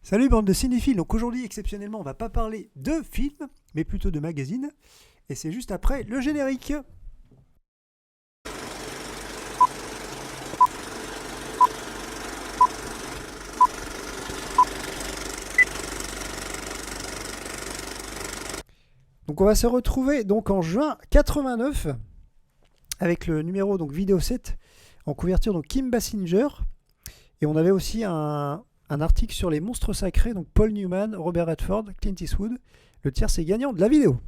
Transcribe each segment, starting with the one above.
Salut bande de cinéphiles, donc aujourd'hui exceptionnellement on va pas parler de films, mais plutôt de magazines, et c'est juste après le générique. Donc on va se retrouver donc en juin 89 avec le numéro donc vidéo 7 en couverture donc Kim Basinger, et on avait aussi un article sur les monstres sacrés, donc Paul Newman, Robert Redford, Clint Eastwood. Le tiers c'est gagnant de la vidéo.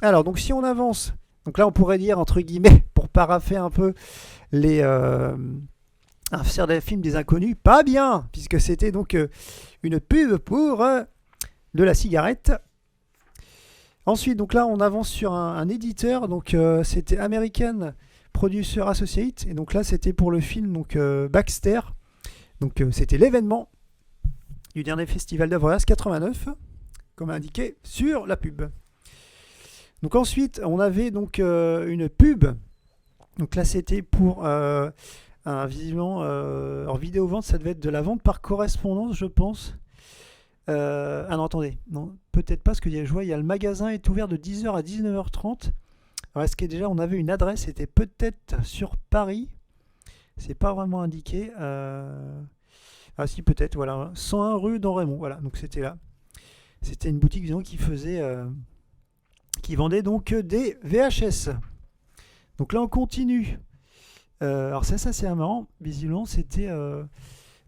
Alors donc si on avance, donc là on pourrait dire entre guillemets pour parapher un peu les un faire des films des inconnus, pas bien, puisque c'était donc une pub pour de la cigarette. Ensuite donc là on avance sur un éditeur, donc c'était American Producer Associate, et donc là c'était pour le film donc Baxter. Donc c'était l'événement du dernier festival d'Avoriaz 89, comme indiqué sur la pub. Donc ensuite, on avait donc une pub. Donc là, c'était pour un visiblement en vidéo vente, ça devait être de la vente par correspondance, je pense. Ah non, attendez, non, peut-être pas, parce que je vois, il y a le magasin est ouvert de 10h à 19h30. Alors, est-ce que déjà on avait une adresse, c'était peut-être sur Paris. C'est pas vraiment indiqué. Ah si, peut-être, voilà. 101 rue d'En-Raymond, voilà, donc c'était là. C'était une boutique disons, qui faisait... qui vendait donc des VHS. Donc là, on continue. Alors ça c'est marrant. Visiblement, c'était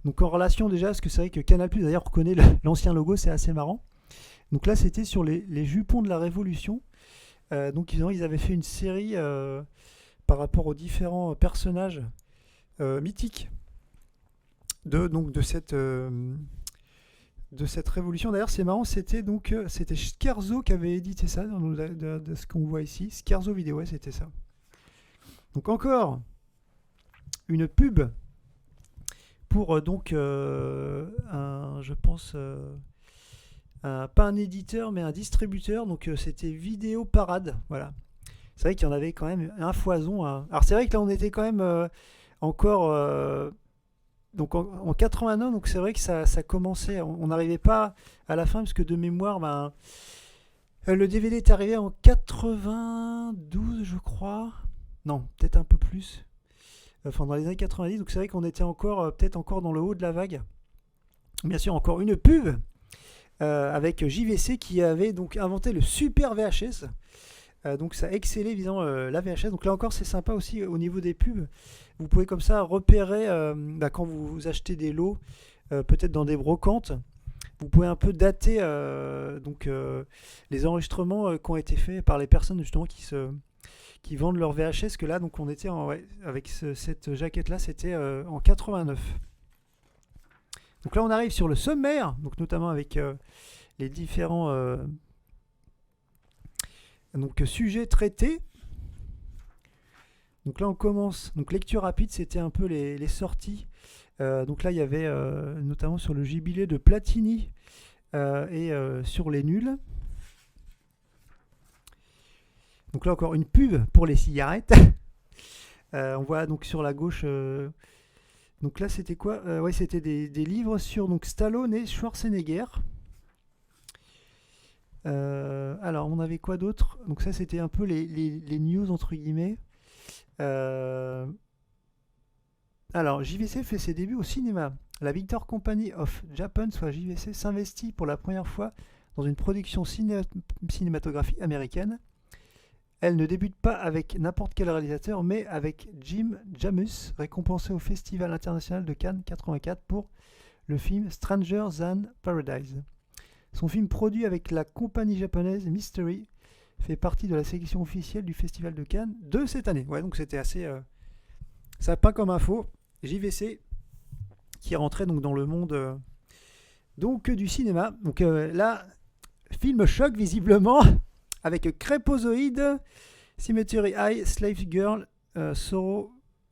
donc en relation déjà, parce que c'est vrai que Canal+, d'ailleurs, reconnaît l'ancien logo, c'est assez marrant. Donc là, c'était sur les jupons de la Révolution. Donc ils avaient fait une série par rapport aux différents personnages mythiques de cette révolution. D'ailleurs, c'est marrant, c'était Scherzo qui avait édité ça, de ce qu'on voit ici. Scherzo Vidéo, ouais, c'était ça. Donc encore une pub pour je pense, pas un éditeur, mais un distributeur. Donc c'était Vidéo Parade, voilà. C'est vrai qu'il y en avait quand même un foison. Alors c'est vrai que là, on était quand même encore... donc en 89, donc c'est vrai que ça commençait, on n'arrivait pas à la fin, parce que de mémoire, le DVD est arrivé en 92, je crois. Non, peut-être un peu plus. Enfin, dans les années 90, donc c'est vrai qu'on était encore, peut-être encore dans le haut de la vague. Bien sûr, encore une pub avec JVC qui avait donc inventé le Super VHS. Donc ça excellait visant la VHS. Donc là encore, c'est sympa aussi au niveau des pubs. Vous pouvez comme ça repérer quand vous achetez des lots, peut-être dans des brocantes. Vous pouvez un peu dater les enregistrements qui ont été faits par les personnes justement qui vendent leur VHS. Que là, donc on était avec cette jaquette-là, c'était en 89. Donc là, on arrive sur le sommaire, donc notamment avec les différents sujets traités. Donc là on commence, donc lecture rapide, c'était un peu les sorties. Donc là il y avait notamment sur le jubilé de Platini et sur les nuls. Donc là encore une pub pour les cigarettes. On voit donc sur la gauche, donc là c'était quoi ouais, c'était des livres sur donc Stallone et Schwarzenegger. Alors on avait quoi d'autre? Donc ça c'était un peu les news entre guillemets. Alors, JVC fait ses débuts au cinéma. La Victor Company of Japan, soit JVC, s'investit pour la première fois dans une production cinématographique américaine. Elle ne débute pas avec n'importe quel réalisateur, mais avec Jim Jarmusch, récompensé au Festival international de Cannes 84 pour le film Stranger Than Paradise. Son film produit avec la compagnie japonaise Mystery fait partie de la sélection officielle du Festival de Cannes de cette année. Ouais, donc c'était assez... ça pas comme info. JVC qui rentrait donc dans le monde du cinéma. Donc là, film choc visiblement avec Crépozoïde, Cemetery Eye, Slave Girl,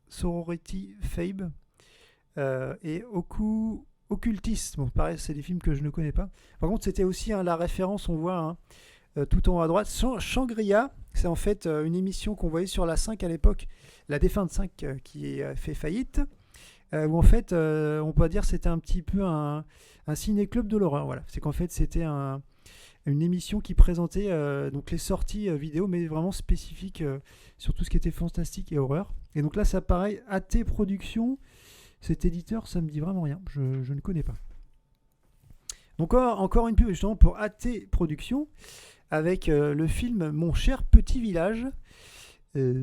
Sorority Fabe et Occultiste. Bon, pareil, c'est des films que je ne connais pas. Par contre, c'était aussi la référence, on voit... tout en haut à droite, Shangri-La, c'est en fait une émission qu'on voyait sur la 5 à l'époque, la défunte 5 qui a fait faillite, où en fait on peut dire c'était un petit peu un un ciné-club de l'horreur. Voilà. C'est qu'en fait, c'était une émission qui présentait donc les sorties vidéo, mais vraiment spécifiques sur tout ce qui était fantastique et horreur. Et donc là, ça pareil, AT Productions. Cet éditeur, ça me dit vraiment rien. Je ne connais pas. Donc encore une pub justement pour AT Productions avec le film Mon cher petit village.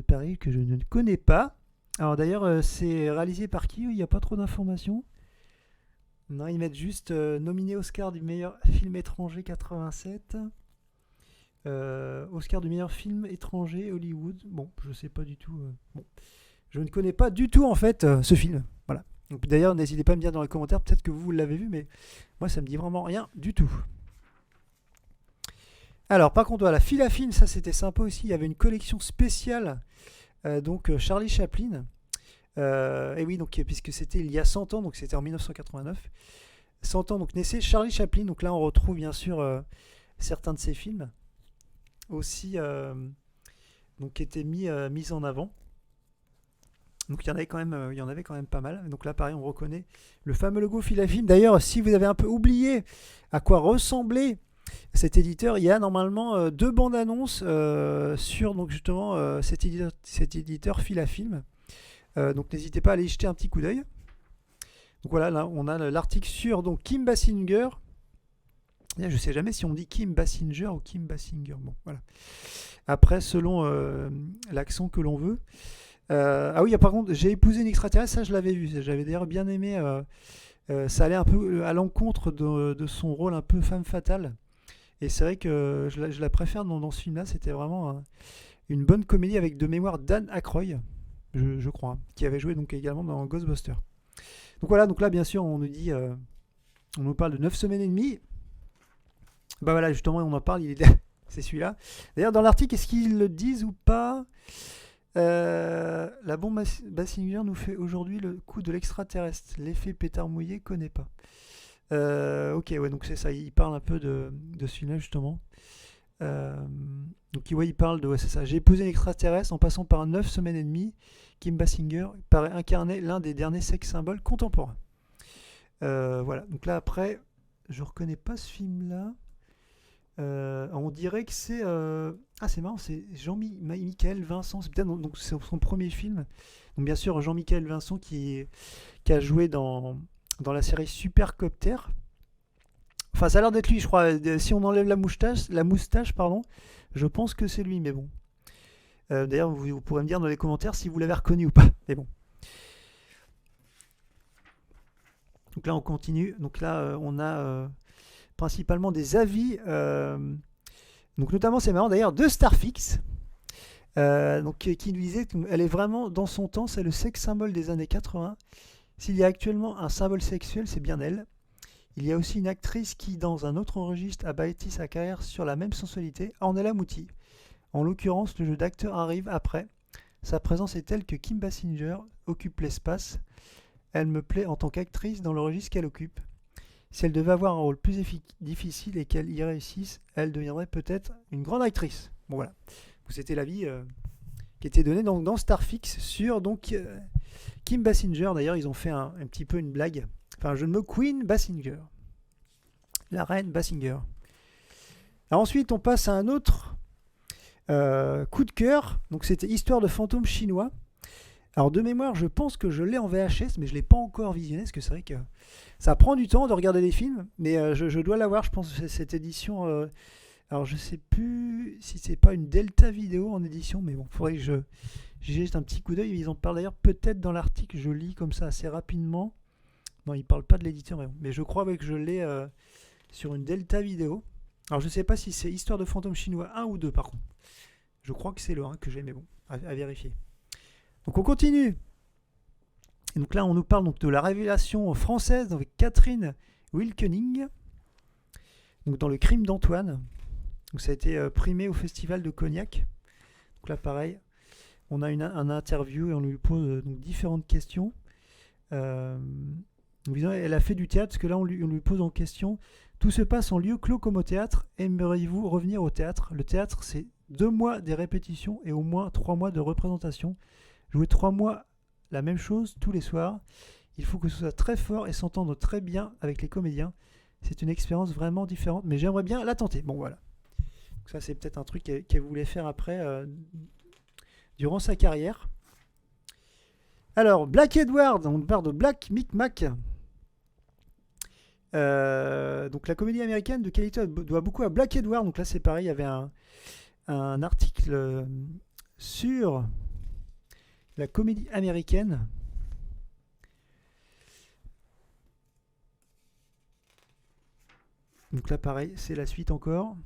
Pareil que je ne connais pas. Alors d'ailleurs, c'est réalisé par qui? Il n'y a pas trop d'informations. Non, ils mettent juste nominé Oscar du meilleur film étranger 87. Oscar du meilleur film étranger Hollywood. Bon, je sais pas du tout. Bon. Je ne connais pas du tout en fait ce film. Voilà. Donc, d'ailleurs, n'hésitez pas à me dire dans les commentaires, peut-être que vous l'avez vu, mais moi ça me dit vraiment rien du tout. Alors par contre, voilà, Fil à film, ça c'était sympa aussi. Il y avait une collection spéciale, donc Charlie Chaplin. Et oui, donc, puisque c'était il y a 100 ans, donc c'était en 1989. 100 ans, donc naissait Charlie Chaplin. Donc là, on retrouve bien sûr certains de ses films aussi donc, qui étaient mis en avant. Donc il y en avait quand même pas mal. Donc là, pareil, on reconnaît le fameux logo Fil à film. D'ailleurs, si vous avez un peu oublié à quoi ressemblait cet éditeur, il y a normalement 2 bandes annonces sur donc justement cet éditeur Fil à film. Donc n'hésitez pas à aller y jeter un petit coup d'œil. Donc voilà, là on a l'article sur donc Kim Basinger. Je ne sais jamais si on dit Kim Basinger ou Kim Basinger. Bon, voilà. Après, selon l'accent que l'on veut. Ah oui, par contre, j'ai épousé une extraterrestre, ça je l'avais vu. J'avais d'ailleurs bien aimé. Ça allait un peu à l'encontre de son rôle un peu femme fatale. Et c'est vrai que je la préfère dans ce film-là. C'était vraiment une bonne comédie avec de mémoire Dan Aykroyd. Je crois, qui avait joué donc également dans Ghostbusters. Donc voilà, donc là bien sûr on nous dit, on nous parle de 9 semaines et demie. Bah voilà, justement on en parle, c'est celui-là. D'ailleurs dans l'article, est-ce qu'ils le disent ou pas? La bombe Basinger nous fait aujourd'hui le coup de l'extraterrestre. L'effet pétard mouillé, connaît pas. Ok, ouais, donc c'est ça, il parle un peu de ce film-là justement. Donc il parle de, ouais, c'est ça, j'ai épousé un extraterrestre en passant par 9 semaines et demie. Kim Basinger paraît incarner l'un des derniers sex symboles contemporains. Voilà, donc là après, je reconnais pas ce film-là. On dirait que c'est c'est marrant, c'est Jean-Michel Vincent, c'est peut-être donc c'est son premier film. Donc bien sûr Jean-Michel Vincent qui a joué dans la série Supercopter. Enfin, ça a l'air d'être lui, je crois. Si on enlève la moustache, pardon, je pense que c'est lui, mais bon. D'ailleurs, vous pourrez me dire dans les commentaires si vous l'avez reconnu ou pas. Mais bon. Donc là, on continue. Donc là, on a principalement des avis. Donc notamment, c'est marrant d'ailleurs, de Starfix. Donc, qui nous disait qu'elle est vraiment dans son temps, c'est le sex symbole des années 80. S'il y a actuellement un symbole sexuel, c'est bien elle. Il y a aussi une actrice qui, dans un autre registre, a bâti sa carrière sur la même sensualité, Ornella Muti. En l'occurrence, le jeu d'acteur arrive après. Sa présence est telle que Kim Basinger occupe l'espace. Elle me plaît en tant qu'actrice dans le registre qu'elle occupe. Si elle devait avoir un rôle plus difficile et qu'elle y réussisse, elle deviendrait peut-être une grande actrice. Bon voilà, c'était l'avis qui était donné dans Starfix sur donc Kim Basinger. D'ailleurs, ils ont fait un petit peu une blague. Enfin, un jeu de mots, Queen Basinger. La reine Basinger. Alors ensuite, on passe à un autre coup de cœur. Donc, c'était Histoire de fantômes chinois. Alors, de mémoire, je pense que je l'ai en VHS, mais je ne l'ai pas encore visionné, parce que c'est vrai que ça prend du temps de regarder des films, mais je dois l'avoir, je pense, cette édition. Alors, je ne sais plus si c'est pas une Delta Vidéo en édition, mais bon, il faudrait que j'y jette un petit coup d'œil. Ils en parlent d'ailleurs peut-être dans l'article, je lis comme ça assez rapidement. Non, il ne parle pas de l'éditeur, mais je crois que je l'ai sur une Delta Vidéo. Alors, je ne sais pas si c'est Histoire de fantômes chinois 1 ou 2, par contre. Je crois que c'est le 1 que j'ai, mais bon, à vérifier. Donc, on continue. Et donc là, on nous parle donc de la révélation française avec Catherine Wilkening, donc dans Le Crime d'Antoine. Donc, ça a été primé au Festival de Cognac. Donc là, pareil, on a un interview et on lui pose donc différentes questions. Elle a fait du théâtre, parce que là on lui pose en question: tout se passe en lieu clos comme au théâtre, aimeriez-vous revenir au théâtre? Le théâtre, c'est 2 mois des répétitions et au moins 3 mois de représentation. Jouer 3 mois la même chose tous les soirs. Il faut que ce soit très fort et s'entendre très bien avec les comédiens. C'est une expérience vraiment différente, mais j'aimerais bien la tenter. Bon, voilà. Donc ça, c'est peut-être un truc qu'elle voulait faire après, durant sa carrière. Alors, Black Edward, on parle de Black Micmac. Donc la comédie américaine de qualité doit beaucoup à Black Edward. Donc là, c'est pareil, il y avait un article sur la comédie américaine. Donc là, pareil, c'est la suite encore.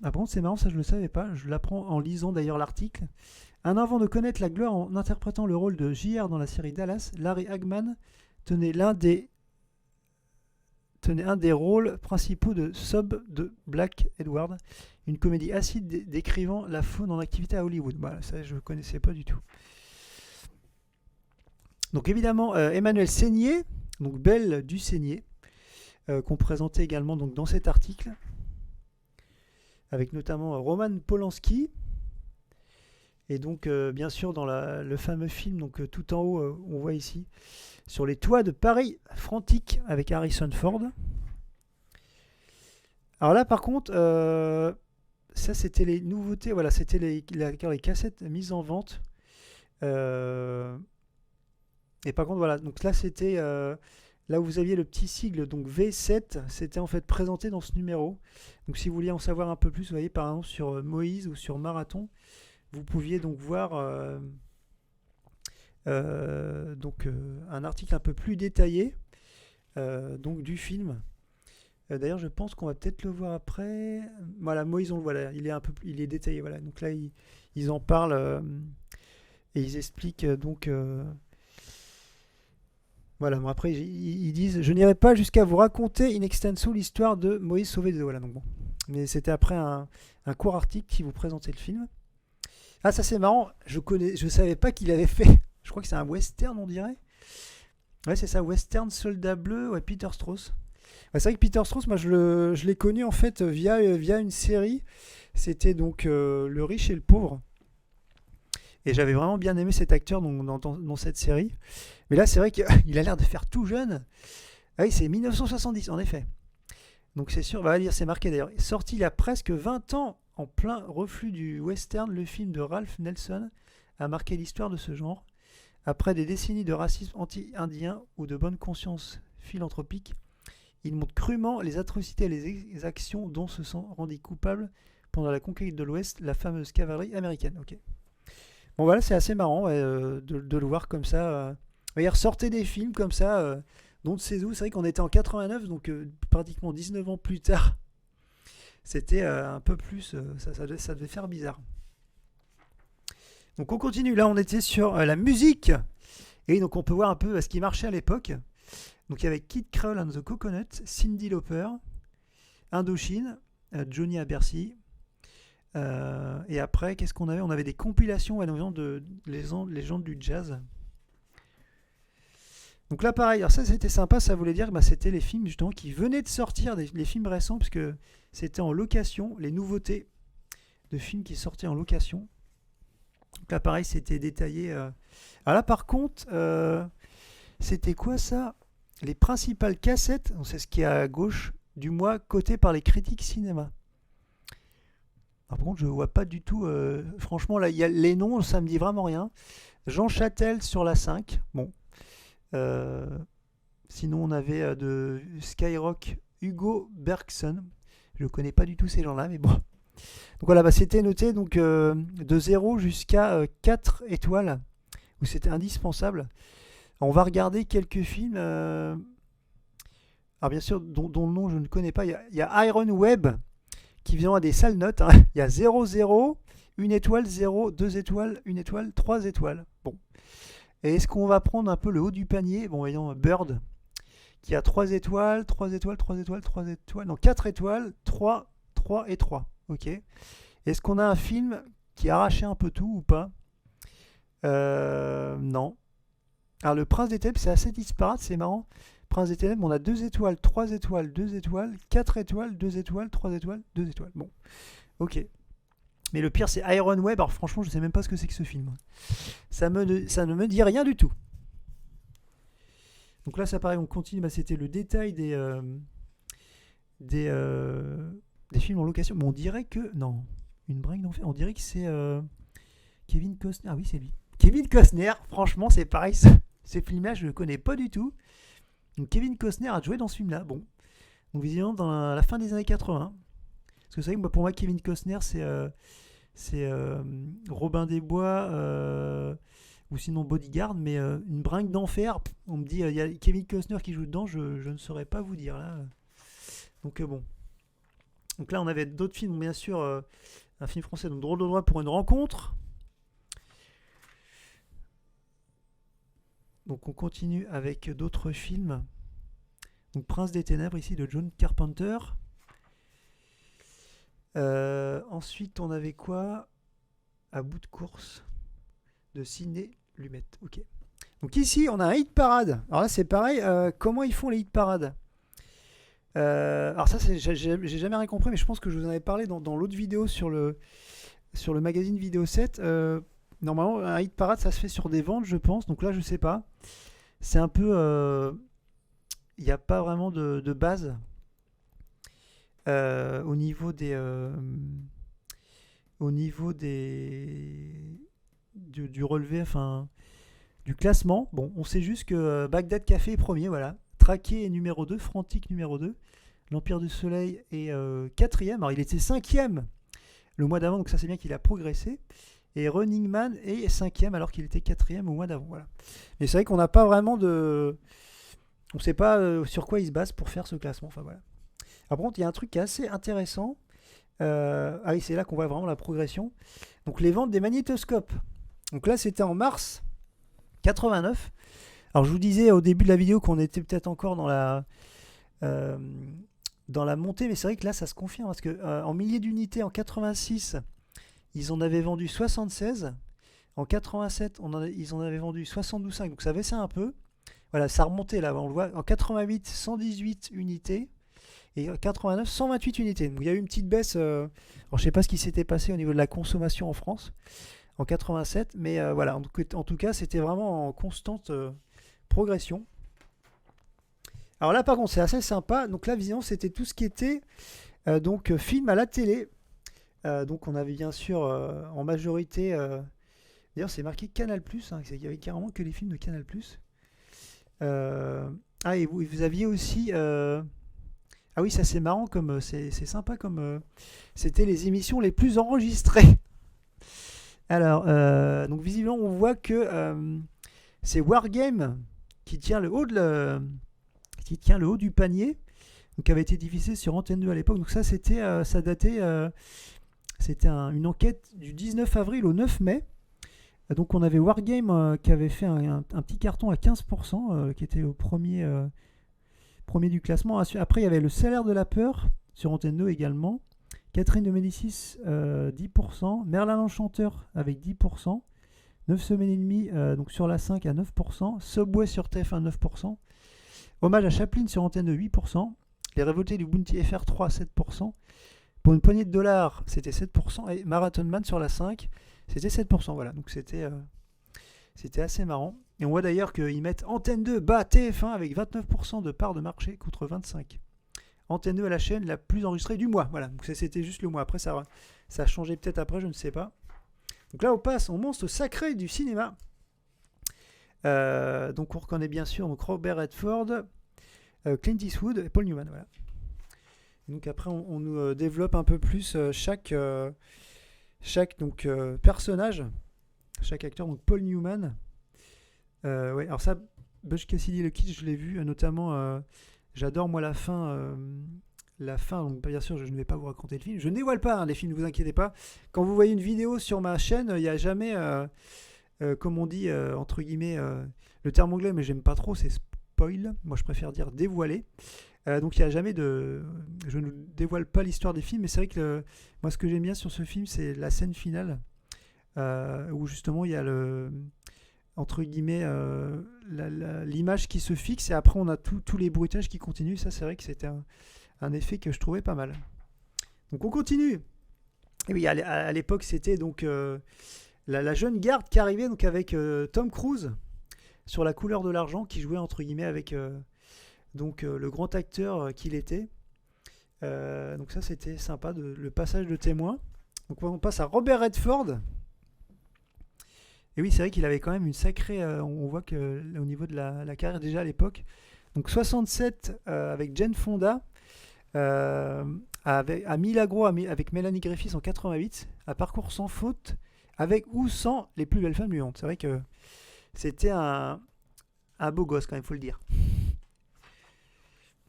Ah, par contre, c'est marrant, ça je ne le savais pas. Je l'apprends en lisant d'ailleurs l'article. Avant de connaître la gloire en interprétant le rôle de JR dans la série Dallas, Larry Hagman tenait un des rôles principaux de Sub de Black Edward, une comédie acide décrivant la faune en activité à Hollywood. Voilà, ça je ne connaissais pas du tout. Donc évidemment, Emmanuel Seigné, donc Belle du Seigné, qu'on présentait également donc, dans cet article, avec notamment Roman Polanski. Et donc, bien sûr, dans le fameux film, donc tout en haut, on voit ici, sur les toits de Paris frantique avec Harrison Ford. Alors là, par contre, ça c'était les nouveautés, voilà, c'était les cassettes mises en vente. Et par contre, voilà, donc là c'était là où vous aviez le petit sigle, donc V7, c'était en fait présenté dans ce numéro. Donc si vous vouliez en savoir un peu plus, vous voyez par exemple sur Moïse ou sur Marathon, vous pouviez donc voir un article un peu plus détaillé donc du film. D'ailleurs, je pense qu'on va peut-être le voir après. Voilà, Moïse, on le voit là, il est détaillé. Voilà, donc là, ils en parlent et ils expliquent donc. Voilà, bon, après, ils disent je n'irai pas jusqu'à vous raconter in extenso l'histoire de Moïse sauvé de. Voilà, donc bon. Mais c'était après un court article qui vous présentait le film. Ah, ça c'est marrant, je savais pas qu'il avait fait. Je crois que c'est un western, on dirait. Ouais, c'est ça, western soldat bleu, ouais, Peter Strauss. Ouais, c'est vrai que Peter Strauss, moi je l'ai connu en fait via une série. C'était donc Le Riche et le Pauvre. Et j'avais vraiment bien aimé cet acteur dans cette série. Mais là, c'est vrai qu'il a l'air de faire tout jeune. Ah oui, c'est 1970, en effet. Donc c'est sûr, on va dire, c'est marqué d'ailleurs. Sorti il y a presque 20 ans, en plein reflux du western, le film de Ralph Nelson a marqué l'histoire de ce genre. Après des décennies de racisme anti-indien ou de bonne conscience philanthropique, il montre crûment les atrocités et les actions dont se sont rendus coupables pendant la conquête de l'Ouest, la fameuse cavalerie américaine. Ok. Bon voilà, c'est assez marrant de le voir comme ça. Il ressortait des films comme ça, dont de ses où. C'est vrai qu'on était en 89, donc pratiquement 19 ans plus tard. C'était un peu plus... ça devait faire bizarre. Donc on continue, là on était sur la musique. Et donc on peut voir un peu ce qui marchait à l'époque. Donc il y avait Kid Creole and the Coconuts, Cyndi Lauper, Indochine, Johnny à Bercy. Et après, qu'est-ce qu'on avait ? On avait des compilations de légendes du jazz. Donc là pareil, alors ça c'était sympa, ça voulait dire que c'était les films justement qui venaient de sortir, les films récents, parce que c'était en location, les nouveautés de films qui sortaient en location. Donc là pareil, c'était détaillé. Alors là par contre, c'était quoi ça ? Les principales cassettes, c'est ce qui est à gauche du mois, cotées par les critiques cinéma. Alors, par contre, je ne vois pas du tout. Franchement, là, y a les noms, ça me dit vraiment rien. Jean Châtel sur la 5. Bon. Sinon, on avait de Skyrock Hugo Bergson. Je ne connais pas du tout ces gens-là, mais bon. Donc voilà, c'était noté donc, de 0 jusqu'à 4 étoiles, où c'était indispensable. On va regarder quelques films. Alors bien sûr, dont le nom je ne connais pas. Il y a Iron Web qui vient à des sales notes. Hein. Il y a 0, 0, 1 étoile, 0, 2 étoiles, 1 étoile, 3 étoiles. Bon. Et est-ce qu'on va prendre un peu le haut du panier ? Bon, voyons, Bird, qui a 3 étoiles, 3 étoiles, 3 étoiles, 3 étoiles. Non, 4 étoiles, 3, 3 et 3. Ok. Est-ce qu'on a un film qui a arraché un peu tout ou pas ? Non. Alors, le Prince des Ténèbres, c'est assez disparate, c'est marrant. Prince des Ténèbres, on a 2 étoiles, 3 étoiles, 2 étoiles, 4 étoiles, 2 étoiles, 3 étoiles, 2 étoiles. Bon, ok. Mais le pire, c'est Iron Web. Alors franchement, je ne sais même pas ce que c'est que ce film. Ça ne me dit rien du tout. Donc là, ça pareil, on continue. Bah, c'était le détail des, des films en location. Mais on dirait que... Non, une bringue d'enfer. On dirait que c'est Kevin Costner. Ah oui, c'est lui. Kevin Costner, franchement, c'est pareil. Ce film-là, je ne le connais pas du tout. Donc Kevin Costner a joué dans ce film-là. Bon. Donc visiblement dans la fin des années 80. Parce que c'est vrai que pour moi, Kevin Costner, c'est Robin des Bois ou sinon Bodyguard. Mais une bringue d'enfer, on me dit, il y a Kevin Costner qui joue dedans, je ne saurais pas vous dire là. Donc bon. Donc là, on avait d'autres films, bien sûr. Un film français, donc Drôle de droit pour une rencontre. Donc on continue avec d'autres films. Donc Prince des Ténèbres ici de John Carpenter. Ensuite on avait quoi? À bout de course de Sidney Lumet. Ok. Donc ici on a un hit parade. Alors là c'est pareil. Comment ils font les hit parades? Alors ça j'ai jamais rien compris, mais je pense que je vous en avais parlé dans l'autre vidéo sur le magazine Vidéo 7. Normalement un hit parade ça se fait sur des ventes je pense. Donc là je sais pas. C'est un peu... Il n'y a pas vraiment de base au niveau du relevé, enfin du classement. Bon, on sait juste que Bagdad Café est premier, voilà. Traqué est numéro 2, Frantic numéro 2, l'Empire du Soleil est 4ème. Alors il était 5ème le mois d'avant, donc ça c'est bien qu'il a progressé. Et Running Man est 5ème alors qu'il était 4ème au mois d'avant, voilà. Mais c'est vrai qu'on n'a pas vraiment de... On ne sait pas sur quoi il se base pour faire ce classement. Enfin voilà. Par contre, il y a un truc qui est assez intéressant. Ah oui, c'est là qu'on voit vraiment la progression. Donc les ventes des magnétoscopes. Donc là, c'était en mars 89. Alors je vous disais au début de la vidéo qu'on était peut-être encore dans la montée, mais c'est vrai que là, ça se confirme parce que en milliers d'unités en 86, ils en avaient vendu 76. En 87, ils en avaient vendu 72,5. Donc ça baissait un peu. Voilà, ça remontait là, on le voit, en 88, 118 unités, et en 89, 128 unités. Donc il y a eu une petite baisse, alors je ne sais pas ce qui s'était passé au niveau de la consommation en France, en 87, mais voilà, en tout cas, c'était vraiment en constante progression. Alors là, par contre, c'est assez sympa, donc là, visiblement, c'était tout ce qui était donc film à la télé. Donc on avait bien sûr en majorité, d'ailleurs c'est marqué Canal+, hein, il y avait carrément que les films de Canal+. Et vous aviez aussi ah oui, ça c'est marrant, comme c'est sympa, comme c'était les émissions les plus enregistrées. Alors donc visiblement on voit que c'est Wargame qui tient le haut du panier, donc qui avait été diffusé sur Antenne 2 à l'époque. Donc ça c'était ça datait c'était une enquête du 19 avril au 9 mai. Donc on avait Wargame qui avait fait un petit carton à 15%, qui était au premier du classement. Après il y avait le Salaire de la peur sur Antenne 2 également. Catherine de Médicis 10%. Merlin l'Enchanteur avec 10%. 9 semaines et demie donc sur la 5 à 9%. Subway sur TF1 9%. Hommage à Chaplin sur Antenne 2 8%. Les Révoltés du Bounty FR 3 à 7%. Pour une poignée de dollars c'était 7%. Et Marathon Man sur la 5 c'était 7%, voilà, donc c'était assez marrant. Et on voit d'ailleurs qu'ils mettent Antenne 2 bat TF1 avec 29% de part de marché contre 25%. Antenne 2 à la chaîne la plus enregistrée du mois, voilà, donc c'était juste le mois. Après, ça a changé peut-être après, je ne sais pas. Donc là, on passe au monstre sacré du cinéma. Donc on reconnaît bien sûr donc Robert Redford, Clint Eastwood et Paul Newman, voilà. Et donc après, on nous développe un peu plus chaque donc, personnage, chaque acteur. Donc Paul Newman, ouais, alors ça, Butch Cassidy le Kid, je l'ai vu, notamment j'adore moi la fin, donc bien sûr je ne vais pas vous raconter le film, je ne dévoile pas les films, ne vous inquiétez pas. Quand vous voyez une vidéo sur ma chaîne, il n'y a jamais comme on dit entre guillemets le terme anglais, mais j'aime pas trop, c'est spoil, moi je préfère dire dévoiler. Donc il n'y a jamais de... Je ne dévoile pas l'histoire des films, mais c'est vrai que moi ce que j'aime bien sur ce film, c'est la scène finale, où justement il y a entre guillemets l'image qui se fixe, et après on a tous les bruitages qui continuent. Ça c'est vrai que c'était un effet que je trouvais pas mal. Donc on continue. Et oui, à l'époque c'était donc la jeune garde qui arrivait donc avec Tom Cruise sur la couleur de l'argent qui jouait entre guillemets avec le grand acteur qu'il était. Donc ça c'était sympa, le passage de témoin. Donc on passe à Robert Redford. Et oui, c'est vrai qu'il avait quand même une sacrée... on voit que au niveau de la carrière déjà à l'époque. Donc 67 avec Jane Fonda, à Milagro avec Mélanie Griffiths en 88, à Parcours sans faute, avec ou sans Les plus belles femmes du monde. C'est vrai que c'était un beau gosse quand même, il faut le dire.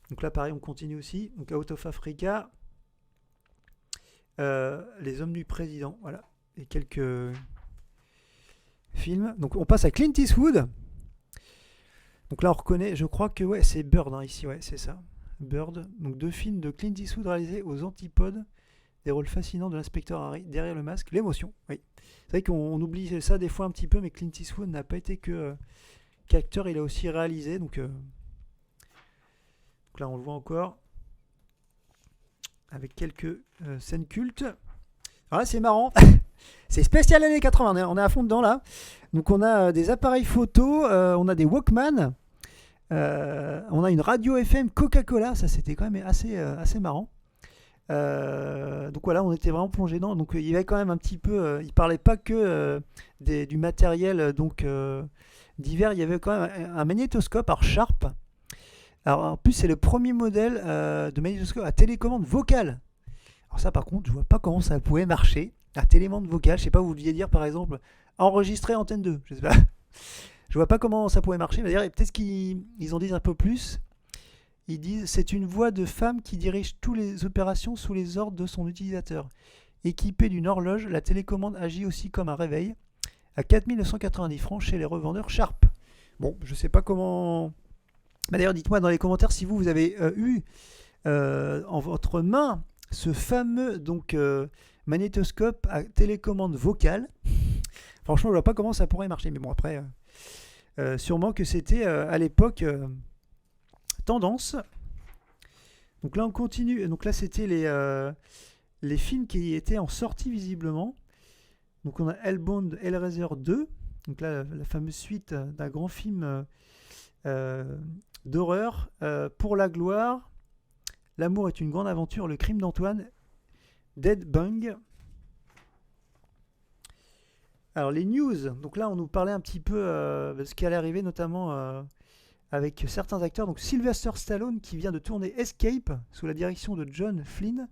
Donc là pareil, on continue aussi. Donc Out of Africa, Les hommes du président, voilà. Et quelques films. Donc on passe à Clint Eastwood. Donc là on reconnaît, je crois que ouais, c'est Bird ici, ouais, c'est ça. Bird. Donc 2 films de Clint Eastwood réalisés aux antipodes des rôles fascinants de l'inspecteur Harry derrière le masque, l'émotion. Oui. C'est vrai qu'on oublie ça des fois un petit peu, mais Clint Eastwood n'a pas été qu'acteur, il a aussi réalisé. Donc là on le voit encore avec quelques scènes cultes. Alors là c'est marrant. C'est spécial années 80, on est à fond dedans là. Donc on a des appareils photo, on a des Walkman, on a une radio FM Coca-Cola, ça c'était quand même assez marrant. Donc voilà, on était vraiment plongé dedans. Donc il y avait quand même un petit peu, il parlait pas que du matériel divers, il y avait quand même un magnétoscope, alors Sharp. Alors en plus c'est le premier modèle de magnétoscope à télécommande vocale. Alors ça par contre, je vois pas comment ça pouvait marcher. À télécommande vocale, je sais pas, vous vouliez dire par exemple enregistrer antenne 2, je sais pas. Je vois pas comment ça pouvait marcher, mais d'ailleurs peut-être qu'ils en disent un peu plus. Ils disent c'est une voix de femme qui dirige toutes les opérations sous les ordres de son utilisateur. Équipée d'une horloge, la télécommande agit aussi comme un réveil à 4990 francs chez les revendeurs Sharp. Bon, je sais pas comment. D'ailleurs, dites-moi dans les commentaires si vous avez eu en votre main ce fameux magnétoscope à télécommande vocale. Franchement, je vois pas comment ça pourrait marcher, mais bon après, sûrement que c'était à l'époque tendance. Donc là on continue. Donc là c'était les films qui étaient en sortie visiblement. Donc on a Hellbound, Hellraiser 2. Donc là la fameuse suite d'un grand film d'horreur. Pour la gloire, L'amour est une grande aventure, Le crime d'Antoine, Dead Bung. Alors les news, donc là on nous parlait un petit peu de ce qui allait arriver, notamment avec certains acteurs. Donc Sylvester Stallone qui vient de tourner Escape sous la direction de John Flynn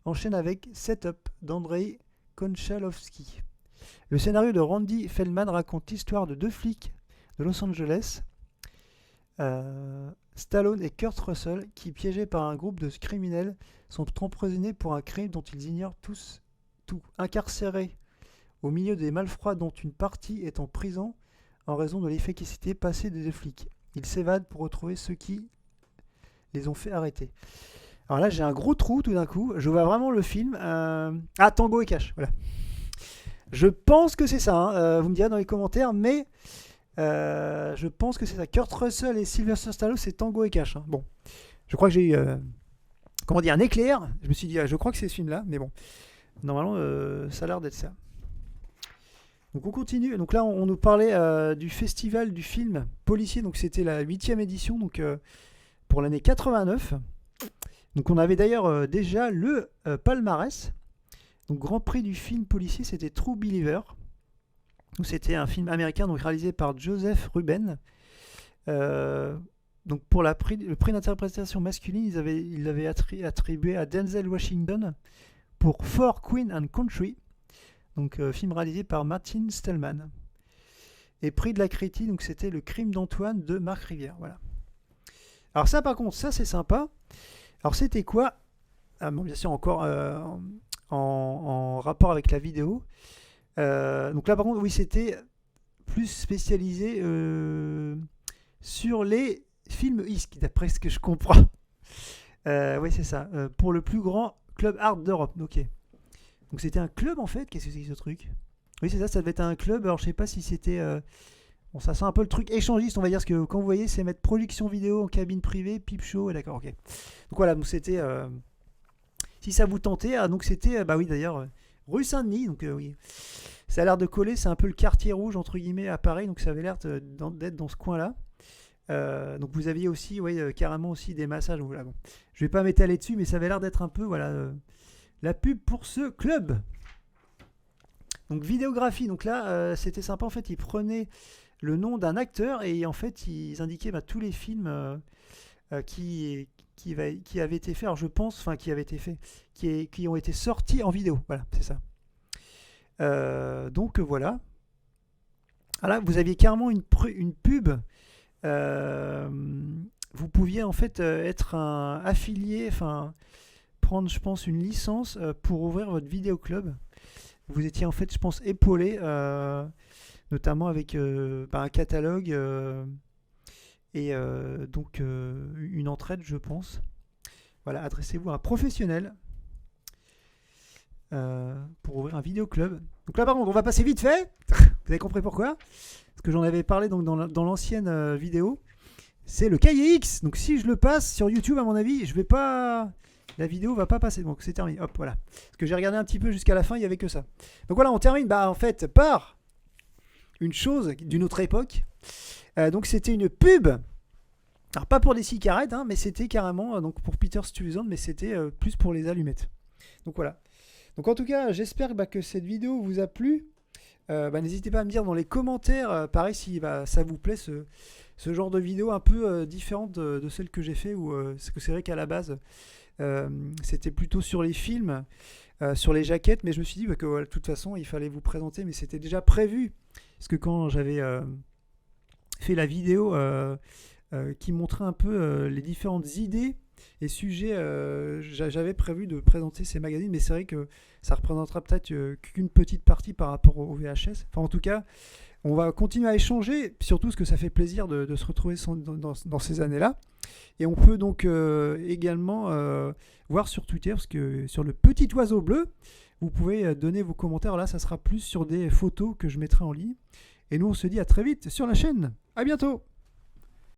enchaîne avec Setup d'Andrei Konchalovsky. Le scénario de Randy Feldman raconte l'histoire de 2 flics de Los Angeles, Stallone et Kurt Russell, qui piégés par un groupe de criminels sont emprisonnés pour un crime dont ils ignorent tous tout. Incarcérés au milieu des malfrats dont une partie est en prison en raison de l'efficacité passée des 2 flics. Ils s'évadent pour retrouver ceux qui les ont fait arrêter. Alors là, j'ai un gros trou tout d'un coup. Je vois vraiment le film. Tango et Cash. Voilà. Je pense que c'est ça. Hein. Vous me direz dans les commentaires, mais je pense que c'est ça. Kurt Russell et Sylvester Stallone, c'est Tango et Cash. Hein. Bon, je crois que j'ai eu un éclair. Je me suis dit, je crois que c'est ce film-là, mais bon, normalement, ça a l'air d'être ça. Donc on continue. Donc là, on nous parlait du festival du film policier. Donc c'était la 8e édition, donc pour l'année 89. Donc on avait d'ailleurs déjà le palmarès. Donc grand prix du film policier, c'était True Believer. Donc c'était un film américain donc réalisé par Joseph Ruben. Donc pour le prix d'interprétation masculine, ils l'avaient attribué à Denzel Washington pour For Queen and Country. Donc film réalisé par Martin Stellman. Et prix de la critique, donc c'était Le crime d'Antoine de Marc Rivière. Voilà. Alors ça par contre, ça c'est sympa. Alors c'était quoi? Bon, bien sûr encore en rapport avec la vidéo. Donc là par contre, oui, c'était plus spécialisé sur les films ISK, d'après ce que je comprends. Oui, c'est ça. Pour le plus grand club art d'Europe. Ok. Donc c'était un club en fait. Qu'est-ce que c'est que ce truc? Oui, c'est ça. Ça devait être un club. Alors je sais pas si c'était. Bon, ça sent un peu le truc échangiste, on va dire, parce que quand vous voyez, c'est mettre projection vidéo en cabine privée, pipe show, et d'accord, ok. Donc voilà, donc c'était. Si ça vous tentait, donc c'était, bah oui d'ailleurs, rue Saint-Denis. Donc oui, ça a l'air de coller, c'est un peu le quartier rouge entre guillemets à Paris, donc ça avait l'air d'être dans ce coin-là. Donc vous aviez aussi, carrément aussi des massages. Donc, voilà, bon. Je vais pas m'étaler dessus, mais ça avait l'air d'être un peu la pub pour ce club. Donc vidéographie, donc là c'était sympa en fait, ils prenaient le nom d'un acteur et en fait ils indiquaient tous les films qui avaient été faits, alors je pense, enfin qui avaient été faits, qui ont été sortis en vidéo, voilà, c'est ça. Donc voilà. Ah là, vous aviez carrément une pub. Vous pouviez en fait être un affilié, enfin prendre, je pense, une licence pour ouvrir votre vidéoclub. Vous étiez en fait, je pense, épaulé, notamment avec un catalogue et donc une entraide, je pense. Voilà, adressez-vous à un professionnel pour ouvrir un vidéoclub. Donc là, par contre, on va passer vite fait. Vous avez compris pourquoi? Parce que j'en avais parlé donc, dans l'ancienne vidéo. C'est le cahier X. Donc si je le passe sur YouTube, à mon avis, je vais pas... La vidéo va pas passer. Donc c'est terminé. Hop, voilà. Parce que j'ai regardé un petit peu jusqu'à la fin, il n'y avait que ça. Donc voilà, on termine en fait par une chose d'une autre époque. Donc c'était une pub. Alors pas pour des cigarettes, mais c'était carrément donc pour Peter Stuyvesant, mais c'était plus pour les allumettes. Donc voilà. Donc en tout cas, j'espère que cette vidéo vous a plu. N'hésitez pas à me dire dans les commentaires, pareil, si ça vous plaît ce genre de vidéo un peu différente de celle que j'ai fait, parce que c'est vrai qu'à la base, c'était plutôt sur les films, sur les jaquettes, mais je me suis dit que de toute façon, il fallait vous présenter, mais c'était déjà prévu, parce que quand j'avais fait la vidéo qui montrait un peu les différentes idées et sujets, j'avais prévu de présenter ces magazines, mais c'est vrai que ça représentera peut-être qu'une petite partie par rapport au VHS. Enfin, en tout cas, on va continuer à échanger, surtout parce que ça fait plaisir de se retrouver dans ces années-là. Et on peut donc également voir sur Twitter, parce que sur le petit oiseau bleu, vous pouvez donner vos commentaires. Là, ça sera plus sur des photos que je mettrai en ligne. Et nous, on se dit à très vite sur la chaîne. À bientôt!